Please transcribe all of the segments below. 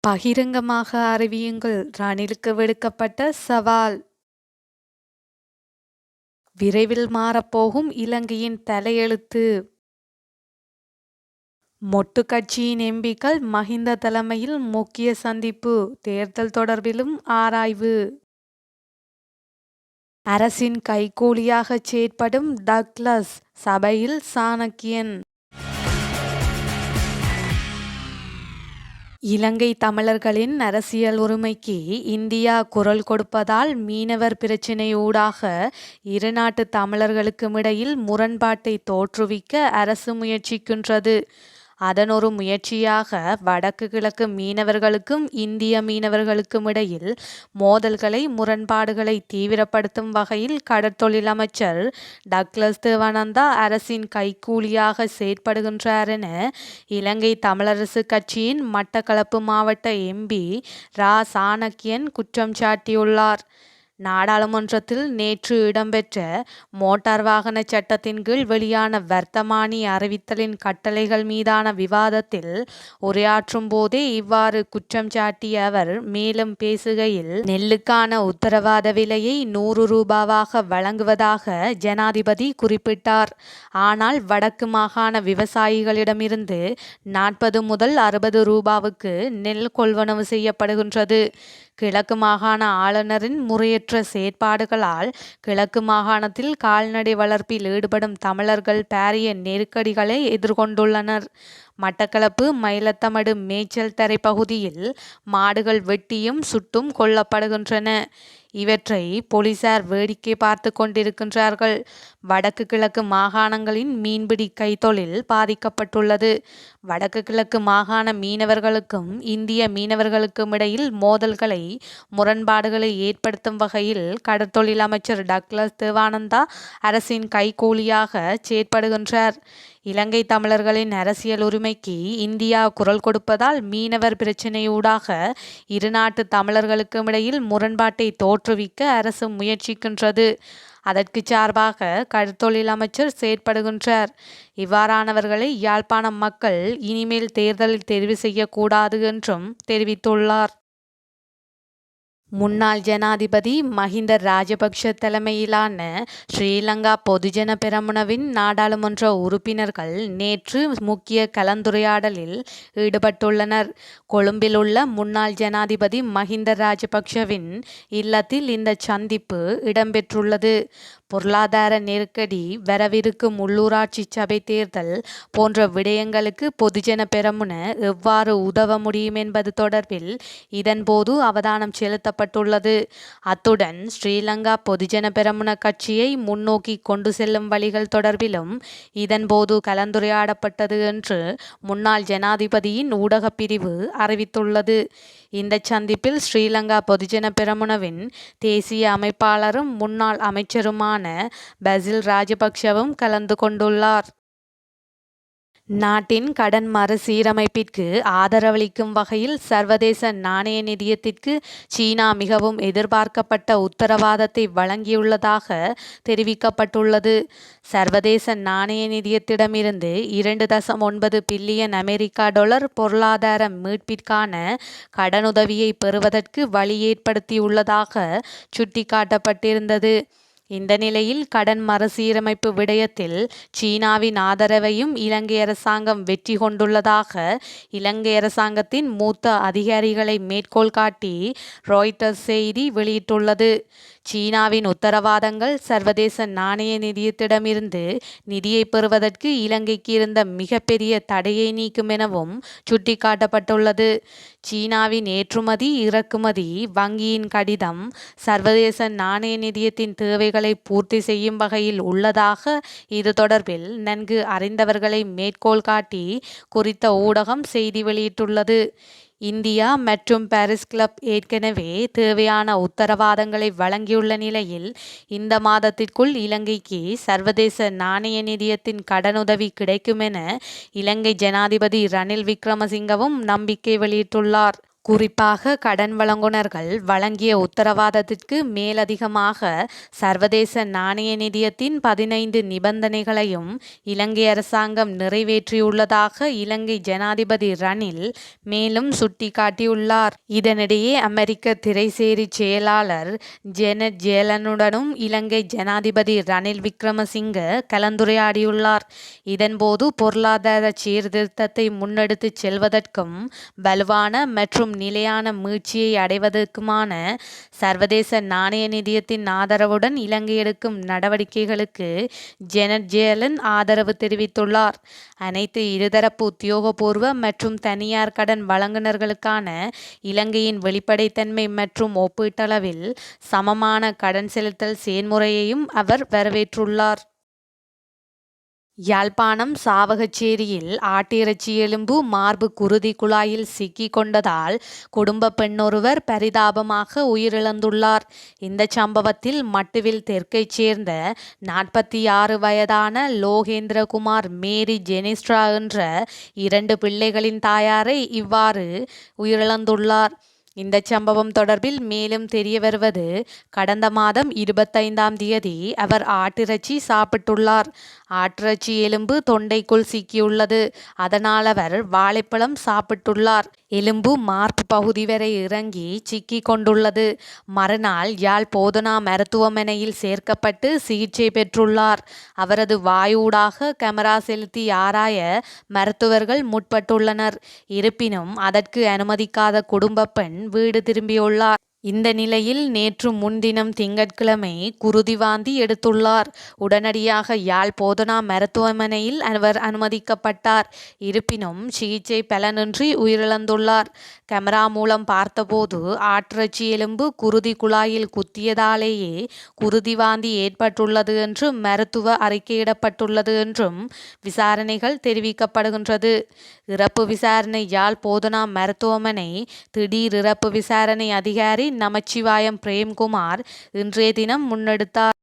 பகிரங்கமாக அறிவியுங்கள் ரணிலுக்கு விடுக்கப்பட்ட சவால். விரைவில் மாறப்போகும் இலங்கையின் தலையெழுத்து. மொட்டு கட்சியின் எம்பிக்கள் மஹிந்த தலைமையில் முக்கிய சந்திப்பு, தேர்தல் தொடர்பிலும் ஆராய்வு. அரசின் கைக்கூலியாக செயற்படும் டக்ளஸ், சபையில் சாணக்கியன். இலங்கை தமிழர்களின் அரசியல் உரிமைக்கு இந்தியா குரல் கொடுப்பதால் மீனவர் பிரச்சினை ஊடாக இரு நாட்டு தமிழர்களுக்கும் இடையில் முரண்பாட்டை தோற்றுவிக்க அரசு முயற்சிக்கின்றது. அதன் ஒரு முயற்சியாக வடக்கு கிழக்கு மீனவர்களுக்கும் இந்திய மீனவர்களுக்கும் இடையில் மோதல்களை முரண்பாடுகளை தீவிரப்படுத்தும் வகையில் கடற்தொழில் அமைச்சர் டக்ளஸ் தேவானந்தா அரசின் கைக்கூலியாக செயற்படுகின்றார் என இலங்கை தமிழரசு கட்சியின் மட்டக்களப்பு மாவட்ட எம்பி ரா சாணக்கியன் குற்றம் சாட்டியுள்ளார். நாடாளுமன்றத்தில் நேற்று இடம்பெற்ற மோட்டார் வாகன சட்டத்தின் கீழ் வெளியான வர்த்தமானி அறிவித்தலின் கட்டளைகள் மீதான விவாதத்தில் உரையாற்றும் போதே இவ்வாறு குற்றம் சாட்டிய அவர் மேலும் பேசுகையில், நெல்லுக்கான உத்தரவாத விலையை 100 ரூபாவாக வழங்குவதாக ஜனாதிபதி குறிப்பிட்டார். ஆனால் வடக்கு மாகாண விவசாயிகளிடமிருந்து 40 முதல் 60 ரூபாவுக்கு நெல் கொள்வனவு செய்யப்படுகின்றது. கிழக்கு மாகாண ஆளுநரின் முறையற்ற செயற்பாடுகளால் கிழக்கு மாகாணத்தில் கால்நடை வளர்ப்பில் ஈடுபடும் தமிழர்கள் பாரிய நெருக்கடிகளை எதிர்கொண்டுள்ளனர். மட்டக்களப்பு மயிலத்தமடு மேய்ச்சல் தரை பகுதியில் மாடுகள் வெட்டியும் சுட்டும் கொல்லப்படுகின்றன. இவற்றை போலீசார் வேடிக்கை பார்த்து கொண்டிருக்கின்றார்கள். வடக்கு கிழக்கு மாகாணங்களின் மீன்பிடி கைத்தொழில் பாதிக்கப்பட்டுள்ளது. வடக்கு கிழக்கு மாகாண மீனவர்களுக்கும் இந்திய மீனவர்களுக்கும் இடையில் மோதல்களை முரண்பாடுகளை ஏற்படுத்தும் வகையில் கடற்தொழில் அமைச்சர் டக்ளஸ் தேவானந்தா அரசின் கைக்கூலியாக செயற்படுகின்றார். இலங்கை தமிழர்களின் அரசியல் உரிமைக்கு இந்தியா குரல் கொடுப்பதால் மீனவர் பிரச்சினையூடாக இரு நாட்டு தமிழர்களுக்கும் இடையில் முரண்பாட்டை தோற்றுவிக்க அரசு முயற்சிக்கின்றது. அதற்கு சார்பாக கடற்தொழில் அமைச்சர் செயற்படுகின்றார். இவ்வாறானவர்களை யாழ்ப்பாணம் மக்கள் இனிமேல் தேர்தலில் தெரிவு செய்யக்கூடாது என்றும் தெரிவித்துள்ளார். முன்னாள் ஜனாதிபதி மஹிந்த ராஜபக்ஷ தலைமையிலான ஸ்ரீலங்கா பொதுஜன பெரமுனவின் நாடாளுமன்ற உறுப்பினர்கள் நேற்று முக்கிய கலந்துரையாடலில் ஈடுபட்டுள்ளனர். கொழும்பில் உள்ள முன்னாள் ஜனாதிபதி மஹிந்த ராஜபக்ஷவின் இல்லத்தில் இந்த சந்திப்பு இடம்பெற்றுள்ளது. பொருளாதார நெருக்கடி, வரவிருக்கும் உள்ளூராட்சி சபை தேர்தல் போன்ற விடயங்களுக்கு பொதுஜன பெரமுன எவ்வாறு உதவ முடியும் என்பது தொடர்பில் இதன்போது அவதானம் செலுத்தப்பட்டுள்ளது. அத்துடன் ஸ்ரீலங்கா பொதுஜன பெரமுன கட்சியை முன்னோக்கி கொண்டு செல்லும் வழிகள் தொடர்பிலும் இதன்போது கலந்துரையாடப்பட்டது என்று முன்னாள் ஜனாதிபதியின் ஊடகப் பிரிவு அறிவித்துள்ளது. இந்த சந்திப்பில் ஸ்ரீலங்கா பொதுஜன பெரமுனவின் தேசிய அமைப்பாளரும் முன்னாள் அமைச்சருமான பசில் ராஜபக்ஷவும் கலந்து கொண்டுள்ளார். நாட்டின் கடன் மறுசீரமைப்பிற்கு ஆதரவளிக்கும் வகையில் சர்வதேச நாணய நிதியத்திற்கு சீனா மிகவும் எதிர்பார்க்கப்பட்ட உத்தரவாதத்தை வழங்கியுள்ளதாக தெரிவிக்கப்பட்டுள்ளது. சர்வதேச நாணய நிதியத்திடமிருந்து 2.9 பில்லியன் அமெரிக்க டாலர் பொருளாதார மீட்பிற்கான கடனுதவியை பெறுவதற்கு வழி ஏற்படுத்தியுள்ளதாக சுட்டிக்காட்டப்பட்டிருந்தது. இந்த நிலையில் கடன் மறுசீரமைப்பு விடயத்தில் சீனாவின் ஆதரவையும் இலங்கை அரசாங்கம் வெற்றி கொண்டுள்ளதாக இலங்கை அரசாங்கத்தின் மூத்த அதிகாரிகளை மேற்கோள் காட்டி ராய்ட்டர்ஸ் செய்தி வெளியிட்டுள்ளது. சீனாவின் உத்தரவாதங்கள் சர்வதேச நாணய நிதியத்திடமிருந்து நிதியை பெறுவதற்கு இலங்கைக்கு இருந்த மிகப்பெரிய தடையை நீக்கும் எனவும் சுட்டிக்காட்டப்பட்டுள்ளது. சீனாவின் ஏற்றுமதி இறக்குமதி வங்கியின் கடிதம் சர்வதேச நாணய நிதியத்தின் தேவைகளை பூர்த்தி செய்யும் வகையில் உள்ளதாக இது தொடர்பில் நன்கு அறிந்தவர்களை மேற்கோள் காட்டி குறித்த ஊடகம் செய்தி வெளியிட்டுள்ளது. இந்தியா மற்றும் பாரிஸ் கிளப் ஏற்கனவே தேவையான உத்தரவாதங்களை வழங்கியுள்ள நிலையில் இந்த மாதத்திற்குள் இலங்கைக்கு சர்வதேச நாணய நிதியத்தின் கடனுதவி கிடைக்கும் என இலங்கை ஜனாதிபதி ரணில் விக்ரமசிங்கவும் நம்பிக்கை வெளியிட்டுள்ளார். குறிப்பாக கடன் வழங்குனர்கள் வழங்கிய உத்தரவாதத்திற்கு மேலதிகமாக சர்வதேச நாணய நிதியத்தின் 15 நிபந்தனைகளையும் இலங்கை அரசாங்கம் நிறைவேற்றியுள்ளதாக இலங்கை ஜனாதிபதி ரணில் மேலும் சுட்டிக்காட்டியுள்ளார். இதனிடையே அமெரிக்க திரைசேரி செயலாளர் ஜெனட் ஜேலனுடனும் இலங்கை ஜனாதிபதி ரணில் விக்ரமசிங்க கலந்துரையாடியுள்ளார். இதன்போது பொருளாதார சீர்திருத்தத்தை முன்னெடுத்துச் செல்வதற்கும் வலுவான மற்றும் நிலையான மீட்சியை அடைவதற்குமான சர்வதேச நாணய நிதியத்தின் ஆதரவுடன் இலங்கை எடுக்கும் நடவடிக்கைகளுக்கு ஜெனட் ஜேலன் ஆதரவு தெரிவித்துள்ளார். அனைத்து இருதரப்பு உத்தியோகபூர்வ மற்றும் தனியார் கடன் வழங்குனர்களுக்கான இலங்கையின் வெளிப்படைத்தன்மை மற்றும் ஒப்பீட்டளவில் சமமான கடன் செலுத்தல் செயன்முறையையும் அவர் வரவேற்றுள்ளார். யாழ்ப்பாணம் சாவகச்சேரியில் ஆட்டிறைச்சி எலும்பு மார்பு குருதி குழாயில் சிக்கிக் கொண்டதால் குடும்ப பெண்ணொருவர் பரிதாபமாக உயிரிழந்துள்ளார். இந்த சம்பவத்தில் மட்டுவில் தெற்கைச் சேர்ந்த 46 வயதான லோகேந்திரகுமார் மேரி ஜெனிஸ்ட்ரா என்ற 2 பிள்ளைகளின் தாயாரை இவ்வாறு உயிரிழந்துள்ளார். இந்த சம்பவம் தொடர்பில் மேலும் தெரிய வருவது, கடந்த மாதம் 25ஆம் தேதி அவர் ஆட்டிறைச்சி சாப்பிட்டுள்ளார். ஆட்டிறைச்சி எலும்பு தொண்டைக்குள் சிக்கியுள்ளது. அதனால் அவர் வாழைப்பழம் சாப்பிட்டுள்ளார். எலும்பு மார்பு பகுதி வரை இறங்கி சிக்கி கொண்டுள்ளது. மறுநாள் யாழ் போதனா மருத்துவமனையில் சேர்க்கப்பட்டு சிகிச்சை பெற்றுள்ளார். அவரது வாயூடாக கேமரா செலுத்தி ஆராய மருத்துவர்கள் முற்பட்டுள்ளனர். இருப்பினும் அதற்கு அனுமதிக்காத குடும்ப பெண் வீடு திரும்பியுள்ளார். இந்த நிலையில் நேற்று முன்தினம் திங்கட்கிழமை குருதி வாந்தி எடுத்துள்ளார். உடனடியாக யாழ் போதனா மருத்துவமனையில் அவர் அனுமதிக்கப்பட்டார். இருப்பினும் சிகிச்சை பலனின்றி உயிரிழந்துள்ளார். கேமரா மூலம் பார்த்தபோது ஆட்டிறைச்சி எலும்பு குருதி குழாயில் குத்தியதாலேயே குருதி வாந்தி ஏற்பட்டுள்ளது என்று மருத்துவ அறிக்கையிடப்பட்டுள்ளது என்றும் விசாரணைகள் தெரிவிக்கப்படுகின்றது. இறப்பு விசாரணை யாழ் போதனா மருத்துவமனை திடீர் இறப்பு விசாரணை அதிகாரி நமச்சிவாயம் பிரேம்குமார் இன்றைய தினம் முன்னெடுத்தார்.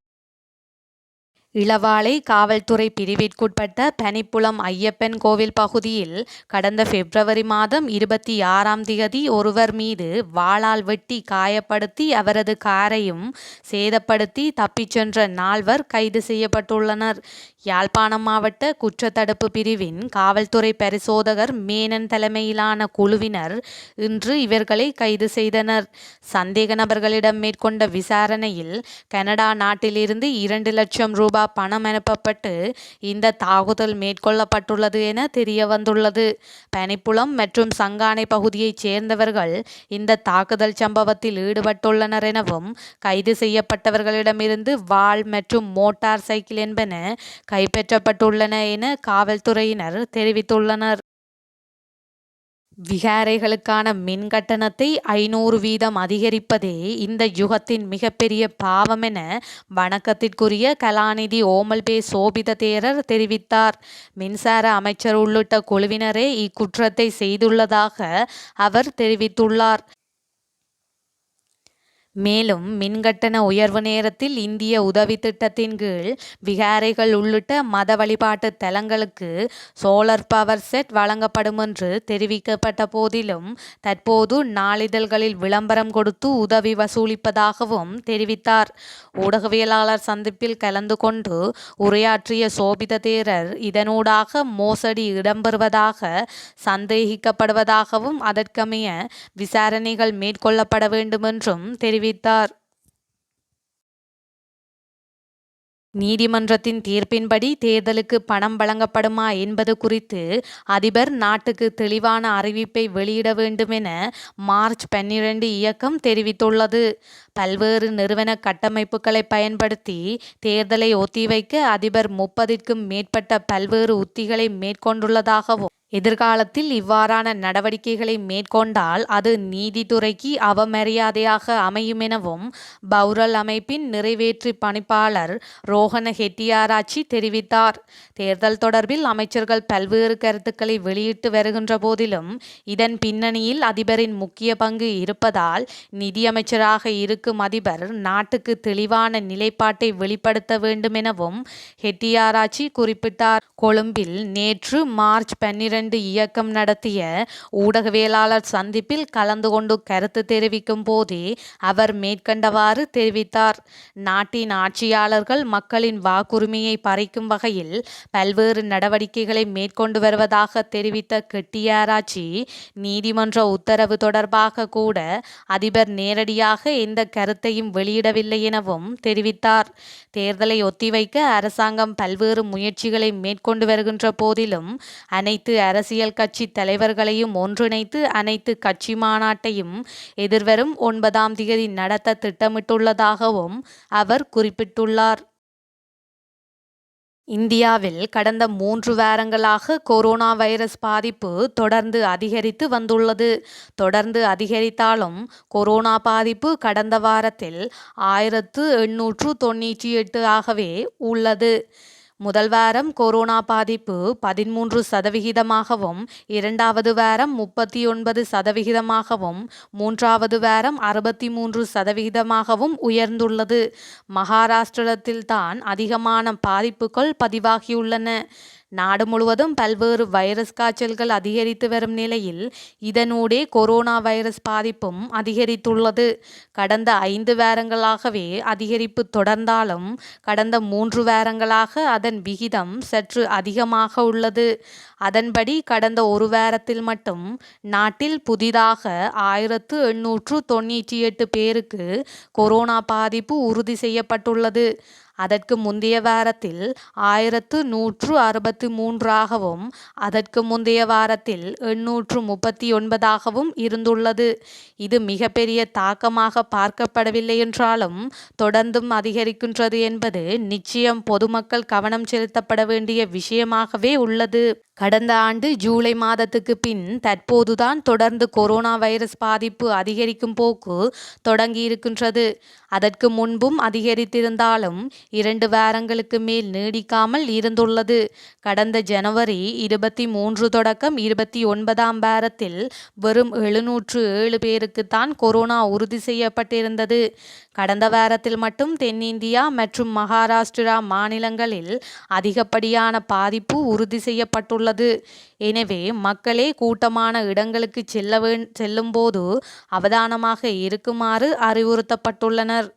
இளவாலை காவல்துறை பிரிவிற்குட்பட்ட பனிப்புலம் ஐயப்பன் கோவில் பகுதியில் கடந்த பிப்ரவரி மாதம் 26ஆம் தேதி ஒருவர் மீது வாளால் வெட்டி காயப்படுத்தி அவரது காரையும் சேதப்படுத்தி தப்பிச் சென்ற 4 கைது செய்யப்பட்டுள்ளனர். யாழ்ப்பாணம் மாவட்ட குற்றத்தடுப்பு பிரிவின் காவல்துறை பரிசோதகர் மேனன் தலைமையிலான குழுவினர் இன்று இவர்களை கைது செய்தனர். சந்தேக நபர்களிடம் மேற்கொண்ட விசாரணையில் கனடா நாட்டிலிருந்து 2 லட்சம் ரூபாய் பணம் அனுப்பப்பட்டு இந்த தாக்குதல் மேற்கொள்ளப்பட்டுள்ளது என தெரிய வந்துள்ளது. பனிப்புலம் மற்றும் சங்கானை பகுதியைச் சேர்ந்தவர்கள் இந்த தாக்குதல் சம்பவத்தில் ஈடுபட்டுள்ளனர் எனவும் கைது செய்யப்பட்டவர்களிடமிருந்து வாள் மற்றும் மோட்டார் சைக்கிள் என்பன கைப்பற்றப்பட்டுள்ளன என காவல்துறையினர் தெரிவித்துள்ளனர். விகாரைகளுக்கான மின் கட்டணத்தை 500% அதிகரிப்பதே இந்த யுகத்தின் மிகப்பெரிய பாவம் என வணக்கத்திற்குரிய கலாநிதி ஓமல்பே சோபித தேரர் தெரிவித்தார். மின்சார அமைச்சர் உள்ளிட்ட குழுவினரே இக்குற்றத்தை செய்துள்ளதாக அவர் தெரிவித்துள்ளார். மேலும் மின்கட்டண உயர்வு நேரத்தில் இந்திய உதவி திட்டத்தின் கீழ் விகாரைகள் உள்ளிட்ட மத வழிபாட்டு தலங்களுக்கு சோலர் பவர் செட் வழங்கப்படும் என்று தெரிவிக்கப்பட்ட போதிலும் தற்போது நாளிதழ்களில் விளம்பரம் கொடுத்து உதவி வசூலிப்பதாகவும் தெரிவித்தார். ஊடகவியலாளர் சந்திப்பில் கலந்து கொண்டு உரையாற்றிய சோபித தேரர் இதனூடாக மோசடி இடம்பெறுவதாக சந்தேகிக்கப்படுவதாகவும் அதற்கமைய விசாரணைகள் மேற்கொள்ளப்பட வேண்டும் என்றும் தெரிவித்தார். நீதிமன்றத்தின் தீர்ப்பின்படி தேர்தலுக்கு பணம் வழங்கப்படுமா என்பது குறித்து அதிபர் நாட்டுக்கு தெளிவான அறிவிப்பை வெளியிட வேண்டும் என மார்ச் 12 இயக்கம் தெரிவித்துள்ளது. பல்வேறு நிறுவன கட்டமைப்புகளை பயன்படுத்தி தேர்தலை ஒத்திவைக்க அதிபர் 30க்கும் மேற்பட்ட பல்வேறு உத்திகளை மேற்கொண்டுள்ளதாகவும் எதிர்காலத்தில் இவ்வாறான நடவடிக்கைகளை மேற்கொண்டால் அது நீதித்துறைக்கு அவமரியாதையாக அமையும் எனவும் பௌரல் அமைப்பின் நிறைவேற்று பணிப்பாளர் ரோஹன ஹெட்டியாராச்சி தெரிவித்தார். தேர்தல் தொடர்பில் அமைச்சர்கள் பல்வேறு கருத்துக்களை வெளியிட்டு வருகின்ற போதிலும் இதன் பின்னணியில் அதிபரின் முக்கிய பங்கு இருப்பதால் நிதியமைச்சராக இருக்கும் அதிபர் நாட்டுக்கு தெளிவான நிலைப்பாட்டை வெளிப்படுத்த வேண்டும் எனவும் ஹெட்டியாராச்சி குறிப்பிட்டார். கொழும்பில் நேற்று மார்ச் 12 2 இயக்கம் நடத்திய ஊடகவியலாளர் சந்திப்பில் கலந்து கொண்டு கருத்து தெரிவிக்கும் போதே அவர் மேற்கண்டவாறு தெரிவித்தார். நாட்டின் ஆட்சியாளர்கள் மக்களின் வாக்குரிமையை பறிக்கும் வகையில் பல்வேறு நடவடிக்கைகளை மேற்கொண்டு வருவதாக தெரிவித்த கெட்டியாராச்சி, நீதிமன்ற உத்தரவு தொடர்பாக கூட அதிபர் நேரடியாக எந்த கருத்தையும் வெளியிடவில்லை எனவும் தெரிவித்தார். தேர்தலை ஒத்திவைக்க அரசாங்கம் பல்வேறு முயற்சிகளை மேற்கொண்டு வருகின்ற போதிலும் அனைத்து அரசியல் கட்சி தலைவர்களையும் ஒன்றிணைத்து அனைத்து கட்சி மாநாட்டையும் எதிர்வரும் 9ஆம் தேதி நடத்த திட்டமிட்டுள்ளதாகவும் அவர் குறிப்பிட்டுள்ளார். இந்தியாவில் கடந்த 3 வாரங்களாக கொரோனா வைரஸ் பாதிப்பு தொடர்ந்து அதிகரித்து வந்துள்ளது. தொடர்ந்து அதிகரித்தாலும் கொரோனா பாதிப்பு கடந்த வாரத்தில் 1898 ஆகவே உள்ளது. முதல் வாரம் கொரோனா பாதிப்பு 13%, இரண்டாவது வாரம் 39%, மூன்றாவது வாரம் 63% உயர்ந்துள்ளது. மகாராஷ்டிரத்தில்தான் அதிகமான பாதிப்புகள் பதிவாகியுள்ளன. நாடு முழுவதும் பல்வேறு வைரஸ் காய்ச்சல்கள் அதிகரித்து வரும் நிலையில் இதனூடே கொரோனா வைரஸ் பாதிப்பும் அதிகரித்துள்ளது. கடந்த 5 வாரங்களாகவே அதிகரிப்பு தொடர்ந்தாலும் கடந்த 3 வாரங்களாக அதன் விகிதம் சற்று அதிகமாக உள்ளது. அதன்படி கடந்த ஒரு வாரத்தில் மட்டும் நாட்டில் புதிதாக 1898 பேருக்கு கொரோனா பாதிப்பு உறுதி செய்யப்பட்டுள்ளது. அதற்கு முந்தைய வாரத்தில் 1163ஆகவும் அதற்கு முந்தைய வாரத்தில் 839ஆகவும் இருந்துள்ளது. இது மிகப்பெரிய தாக்கமாக பார்க்கப்படவில்லை என்றாலும் தொடர்ந்தும் அதிகரிக்கின்றது என்பது நிச்சயம் பொதுமக்கள் கவனம் செலுத்தப்பட வேண்டிய விஷயமாகவே உள்ளது. கடந்த ஆண்டு ஜூலை மாதத்துக்கு பின் தற்போதுதான் தொடர்ந்து கொரோனா வைரஸ் பாதிப்பு அதிகரிக்கும் போக்கு தொடங்கியிருக்கின்றது. அதற்கு முன்பும் அதிகரித்திருந்தாலும் 2 வாரங்களுக்கு மேல் நீடிக்காமல் இருந்துள்ளது. கடந்த ஜனவரி 23 தொடக்கம் 29ஆம் வாரத்தில் வெறும் 707 பேருக்குத்தான் கொரோனா உறுதி செய்யப்பட்டிருந்தது. கடந்த வாரத்தில் மட்டும் தென்னிந்தியா மற்றும் மகாராஷ்டிரா மாநிலங்களில் அதிகப்படியான பாதிப்பு உறுதி செய்யப்பட்டுள்ளது. எனவே மக்களே கூட்டமான இடங்களுக்கு செல்லும் போது அவதானமாக இருக்குமாறு அறிவுறுத்தப்பட்டுள்ளனர்.